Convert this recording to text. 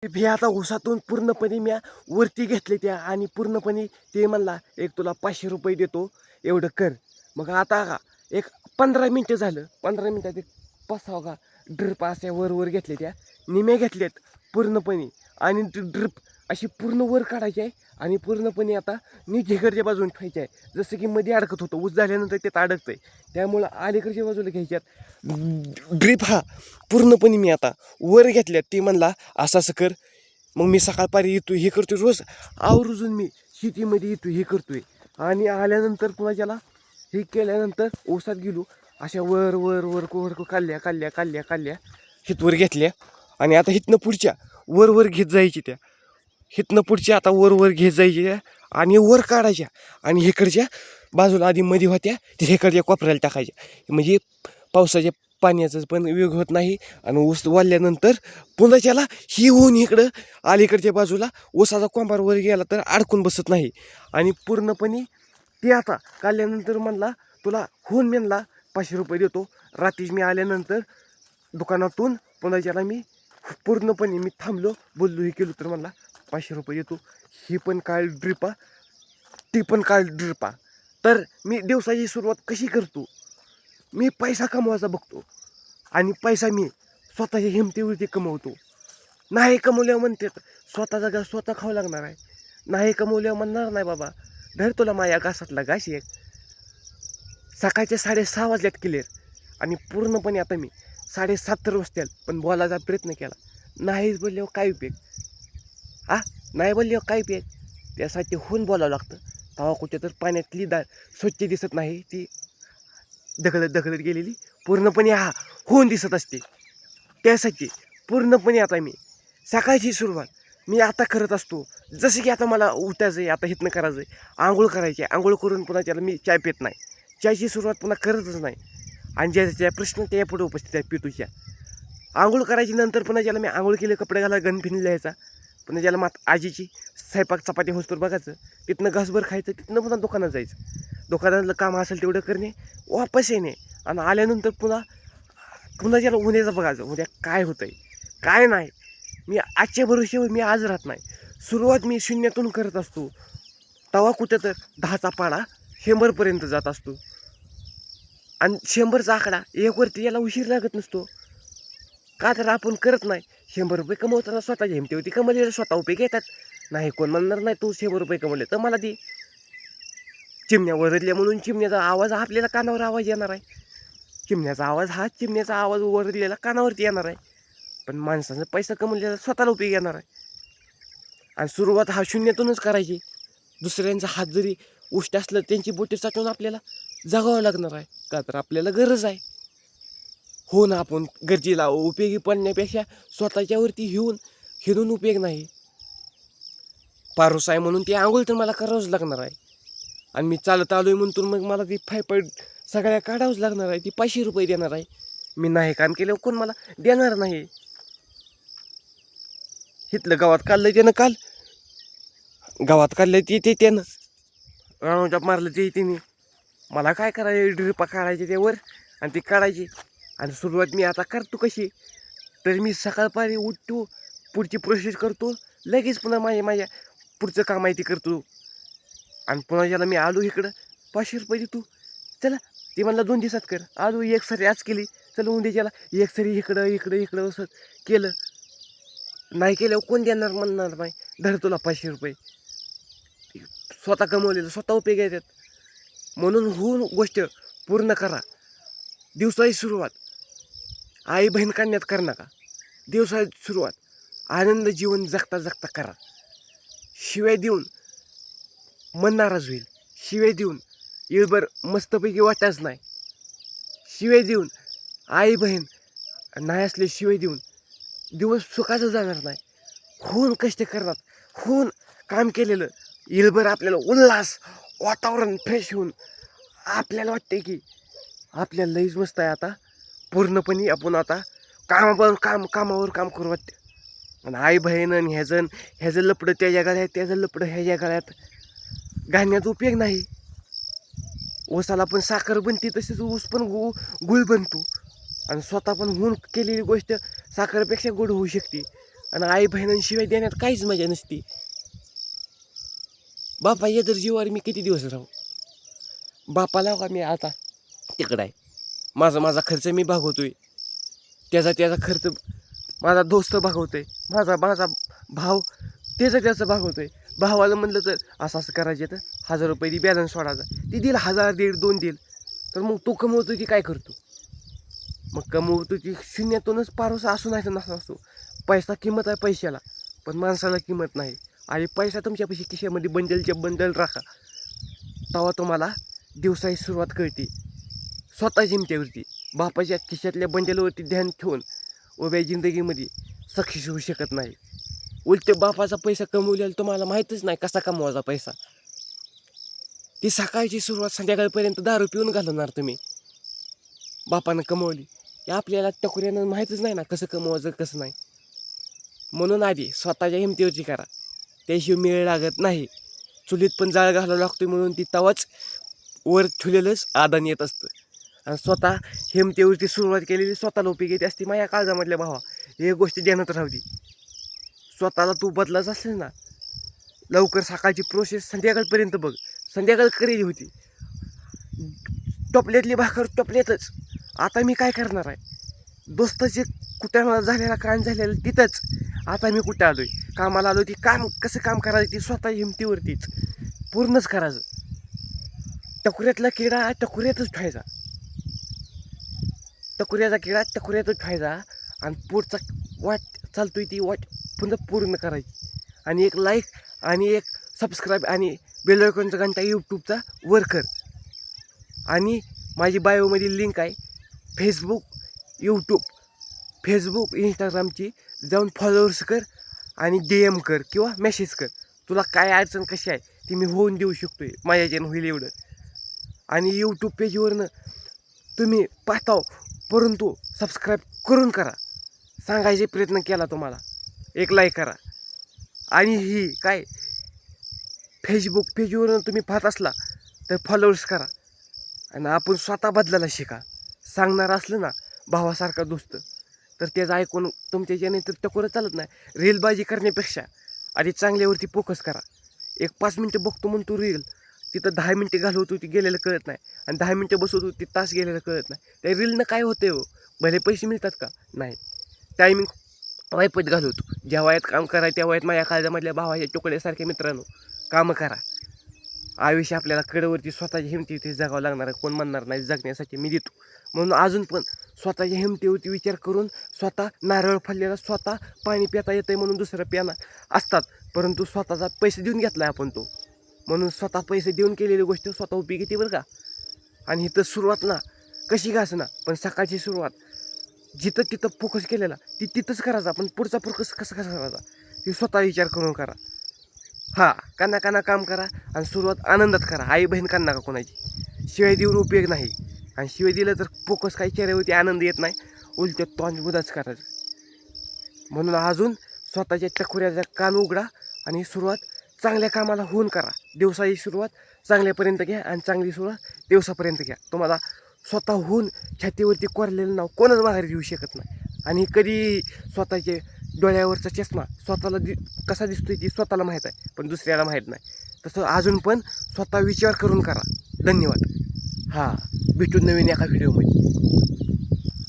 मी आता उसातून पूर्णपणे मी वरती घेतले त्या आणि पूर्णपणे ते म्हणला एक तुला 500 रुपये देतो एवढं कर. मग आता एक 15 मिनटं झालं. 15 मिनटात एक 5-6 का ड्रिप अशा वर घेतले त्या निम्या घेतल्यात पूर्णपणे आणि ड्रिप अशी पूर्ण वर काढायची आहे आणि पूर्णपणे आता नीट इकडच्या बाजून ठेवायची आहे. जसं की मध्ये अडकत होतं ऊस झाल्यानंतर ते अडकतंय त्यामुळं अलीकडच्या बाजूला घ्यायच्यात. ड्रिप हा पूर्णपणे मी आता वर घेतल्यात. ती म्हणला असं असं कर. मग मी सकाळपारी येतो हे करतोय रोज आवर्जून मी शेतीमध्ये येतो हे करतोय आणि आल्यानंतर पुन्हा त्याला हे केल्यानंतर ऊसात गेलो अशा वर वर वर वर काढल्या हितवर घेतल्या आणि आता हितनं पुढच्या वर घेत जायची त्या हितनं पुढच्या आता वर घेत जायची त्या आणि वर काढायच्या आणि इकडच्या बाजूला आधी मध्ये होत्या ते इकडच्या कोपऱ्याला टाकायच्या. म्हणजे पावसाच्या पाण्याचं पण वेग होत नाही आणि ऊस वाढल्यानंतर पुन्हा त्याला ही होऊन इकडं अलीकडच्या बाजूला ऊसाचा कोंबार वर गेला तर अडकून बसत नाही. आणि पूर्णपणे ते आता काढल्यानंतर म्हणला तुला होऊन म्हणला 500 रुपये देतो. रात्रीच मी आल्यानंतर दुकानातून पुन्हा त्याला मी पूर्णपणे मी थांबलो बोललो हे केलो तर म्हणला 500 रुपये देतो. ही पण काळ ड्रिपा ती पण काळ ड्रिपा. तर मी दिवसाची सुरुवात कशी करतो, मी पैसा कमवायचा बघतो आणि पैसा मी स्वतःच्या हिमतीवरती कमवतो. नाही कमवल्यावर म्हणतात स्वतःचा घास स्वतः खावं लागणार आहे. नाही कमवल्यावर म्हणणार नाही बाबा धर तुला माझ्या घासातला घास एक. सकाळचे 6:30 वाजल्यात क्लिअर आणि पूर्णपणे आता मी 7:30 तर वाजतील पण बोलायचा प्रयत्न केला. नाहीच बोलल्यावर काय उपयोग नाही बोलल्यावर काय उपयोग. त्यासाठी होऊन बोलावं लागतं. तेव्हा कुठे तर पाण्यातली स्वच्छ दिसत नाही, ती दगडत गेलेली पूर्णपणे होऊन दिसत असते. त्यासाठी पूर्णपणे आता मी सकाळची सुरुवात मी आता करत असतो. जसं की आता मला उठायचं आहे, आता हितनं करायचं आहे, आंघोळ करायची आहे. आंघोळ करून पुन्हा त्याला मी चाय पित नाही. चायची सुरुवात पुन्हा करतच नाही आणि ज्या प्रश्न त्या पुढे उपस्थित आहे पितूच्या. आंघोळ करायची नंतर पुन्हा ज्याला मी आंघोळ केले कपडे घाला गणपिणी लिहायचा. पुन्हा ज्याला आजीची स्वयंपाक चपाती होस्तोर बघायचं. तिथनं घासभर खायचं. तिथनं पुन्हा दुकानात जायचं. दुकानातलं काम असेल तेवढं करणे वापस येणे आणि आल्यानंतर पुन्हा ज्याला उद्याचं बघायचं उद्या काय होतं आहे काय नाही. मी आजच्या भरोश्यावर मी आज राहत नाही. सुरुवात मी शून्यातून करत असतो. तवा कुठं तर 10चा पाडा 100पर्यंत जात असतो आणि 100चा आकडा एकवरती याला उशीर लागत नसतो. का तर आपण करत नाही. 100 रुपये कमवताना स्वतःच्या हिमतीवरती कमवलेले स्वतः उपयोग येतात. नाही कोण म्हणणार नाही तू 100 रुपये कमवले तर मला दे. चिमण्या वरडल्या म्हणून चिमण्याचा आवाज आपल्याला कानावर आवाज येणार आहे. चिमण्याचा आवाज वरडलेला कानावरती येणार आहे. पण माणसानं पैसा कमवलेला स्वतःला उपयोग येणार आहे. आणि सुरुवात शून्यातूनच करायची. दुसऱ्यांचा हात जरी उष्ट असलं त्यांची बोटे चाटून आपल्याला जगावं लागणार आहे. का तर आपल्याला गरज आहे. हो ना, आपण गरजेला उपयोगी पडण्यापेक्षा स्वतःच्यावरती हिरून उपयोग नाही. पारोस आहे म्हणून ती आंघोळ तर मला करावंच लागणार आहे. आणि मी चालत आलोय म्हणून मग मला ती फायपाईट सगळ्या काढावंच लागणार आहे. ती 500 रुपये देणार आहे. मी नाही काम केल्यावर कोण मला देणार नाही. इथलं गावात काढलं ते त्यानं राणूजाप मारलं ते तिने. मला काय करायचं ड्रिपा काढायचे त्यावर आणि ती काढायची. आणि सुरुवात मी आता करतो कशी तर मी सकाळपारी उठतो, पुढची प्रोसेस करतो, लगेच पुन्हा माझ्या पुढचं काम आहे ते करतो. आणि पुन्हा ज्याला मी आलो इकडं 500 रुपये देतो. चला ते म्हणला 2 दिवसात कर. आलो एक सरी आज केली. चला उद्या त्याला एक सरी इकडं असं केलं. नाही केल्यावर कोण देणार म्हणणार नाही धर तुला 500 रुपये. स्वतः कमवलेलं स्वतः उपयोग येतात. म्हणून होऊन गोष्ट पूर्ण करा. दिवसाची सुरुवात आई बहीण काढण्यात कर नका. दिवसाची सुरुवात आनंद जीवन जगता करा. शिवाय देऊन मन नाराज होईल. शिवाय देऊन येळभर मस्तपैकी वाटायच नाही. शिवाय देऊन आई बहीण नाही असले शिवाय देऊन दिवस सुखाचं जाणार नाही. होऊन कष्ट करतात, होऊन काम केलेलं येळभर आपल्याला उल्हास वातावरण फ्रेश होऊन आपल्याला वाटते की आपल्याला लईच मस्त आहे. आता पूर्णपणे आपण आता कामावर काम करू वाटते. आणि आई बहीण आणि ह्याचं लपडं त्याच्या गळ्यात त्याचं लपडं ह्याच्या गळ्यात घालण्याचा उपयोग नाही. ऊसाला पण साखर बनते तसेच ऊस पण गुळ बनतो. आणि स्वतः पण होऊन केलेली गोष्ट साखरेपेक्षा गोड होऊ शकते. आणि आई बहिणींशिवाय देण्यात काहीच मजा नसती. बापा ये जर जीवावर मी किती दिवस राहू. बापाला का मी आता तिकडं आहे, माझा खर्च मी भागवतोय, त्याचा खर्च माझा दोस्त भागवतोय, माझा भाव त्याचा भागवतोय. भावाला म्हणलं तर असं करायचे तर 1000 रुपये ती बॅलन्स सोडायचा, ती देईल 1000 दीड 2 देईल. तर मग तो कमवतो ती काय करतो, मग कमवतो ती शून्यातूनच पारोसा असू नाही तर नसा असतो. पैसा किंमत आहे पैशाला, पण माणसाला किंमत नाही. आणि पैसा तुमच्यापाशी खिशामध्ये बंडलच्या बंडल राखा, तेव्हा तुम्हाला दिवसाची सुरुवात कळते स्वतः जिमत्यावरती. बापाच्या खिशातल्या बंडलवरती ध्यान ठेवून उभ्या जिंदगीमध्ये सक्सेस होऊ शकत नाही. उलटे बापाचा पैसा कमवलेला तुम्हाला माहीतच नाही कसा कमवायचा पैसा. ती सकाळची सुरुवात संध्याकाळपर्यंत दारू पिऊन घालवणार तुम्ही. बापानं कमवली हे आपल्याला टकुऱ्यानं माहीतच नाही ना कसं कमवायचं कसं नाही. म्हणून आधी स्वतःच्या हिमतीवरती करा, त्याशिवाय मेळ लागत नाही. चुलीत पण जाळ घालावं लागतो म्हणून ती तवाच वर ठेवलेलंच आदान येत असतं. आणि स्वतः हिमतीवरती सुरुवात केलेली स्वतःला उपयोगी येते असते. माझ्या काळजामधल्या भावा हे गोष्टी ध्यानात राहू दे. स्वतःला तू बदलायचं असेल ना, लवकर सकाळची प्रोसेस संध्याकाळपर्यंत बघ. संध्याकाळ करेली होती, टोपल्यातली भाकर टोपल्यातच. आता मी काय करणार आहे, दोस्ताचे कुठं झालेला काम झालेलं तिथंच. आता मी कुठं आलोय, कामाला आलो. ती काम कसं काम करायचं ती स्वतः हिमतीवरतीच पूर्णच करायचं. टकुऱ्यातला किडा टकुऱ्यातच ठेवायचा, टकुऱ्याचा किडा टकुऱ्यातच ठेवायचा. आणि पुढचा वाट चालतोय ती वाट पुन्हा पूर्ण करायची. आणि एक लाईक आणि एक सबस्क्राईब आणि बेल आयकॉनचा घंटा यूट्यूबचा वर कर. आणि माझी बायोमध्ये लिंक आहे फेसबुक, यूट्यूब, फेसबुक, इंस्टाग्रामची. जाऊन फॉलोअर्स कर आणि DM कर किंवा मेसेज कर. तुला काय अडचण कशी आहे ती मी होऊन देऊ शकतो आहे, माझ्याच्यानं होईल एवढं. आणि यूट्यूब पेजवरनं तुम्ही पाहताव, परंतु सबस्क्राईब करून करा. सांगायचे प्रयत्न केला तुम्हाला. एक लाईक करा. आणि ही काय फेसबुक पेजवरून तुम्ही पाहत असला तर फॉलोअर्स करा. आणि आपण स्वतः बदलायला शिका. सांगणार असलं ना भावासारखा दोस्त तर त्याचं ऐकून तुमच्या ज्याने तर टकोरं चालत नाही. रीलबाजी करण्यापेक्षा आधी चांगल्यावरती फोकस करा. एक 5 मिनटं बघतो म्हणतो रील, तिथं 10 मिनटं घालवतो ती गेलेलं कळत नाही. आणि 10 मिनटं बसवतो ती तास गेलेलं कळत नाही. त्या रीलनं काय होतं हो, भले पैसे मिळतात का नाही, टायमिंग वाईपत घालवतो. ज्या वयात काम करा त्या वयात माझ्या काळजामधल्या भावाच्या तुकड्यासारख्या मित्रांनो कामं करा. आयुष्य आपल्याला कडेवरती स्वतःच्या हिमतीवरती जगावं लागणार आहे. कोण म्हणणार नाही जगण्यासाठी मी देतो. म्हणून अजून पण स्वतःच्या हिमतीवरती विचार करून स्वतः नारळ फडलेला स्वतः पाणी पिता येतं आहे म्हणून दुसरं पियाना असतात, परंतु स्वतःचा पैसे देऊन घेतला आहे आपण तो. म्हणून स्वतः पैसे देऊन केलेली गोष्ट स्वतः उपयोगी येते बरं का. आणि इथं सुरुवात ना कशी का असं ना, पण सकाळची सुरुवात जिथं तिथं फोकस केलेला ती तिथंच करायचा. पण पुढचा फोकस कसं करायचा ती स्वतः विचार करून करा. हा, काना काम करा आणि सुरुवात आनंदात करा. आई बहीण काढणार का कोणाची, शिवाय देऊन उपयोग नाही. आणि शिवाय दिलं तर फोकस काही चेहऱ्यावरती आनंद येत नाही, उलट तोंड बुधाच करायचं. म्हणून अजून स्वतःच्या टकुऱ्याचा कान उघडा आणि सुरुवात चांगल्या कामाला होऊन करा. दिवसाची सुरुवात चांगल्यापर्यंत घ्या आणि चांगली सुरुवात दिवसापर्यंत घ्या. तुम्हाला स्वतःहून छातीवरती कोरलेलं नाव कोणच माघारी देऊ शकत नाही. आणि कधी स्वतःचे डोळ्यावरचा चष्मा स्वतःला कसा दिसतोय ती स्वतःला माहीत आहे, पण दुसऱ्याला माहीत नाही. तसं अजून पण स्वतः विचार करून करा. धन्यवाद. हां, भेटून नवीन एका व्हिडिओमध्ये.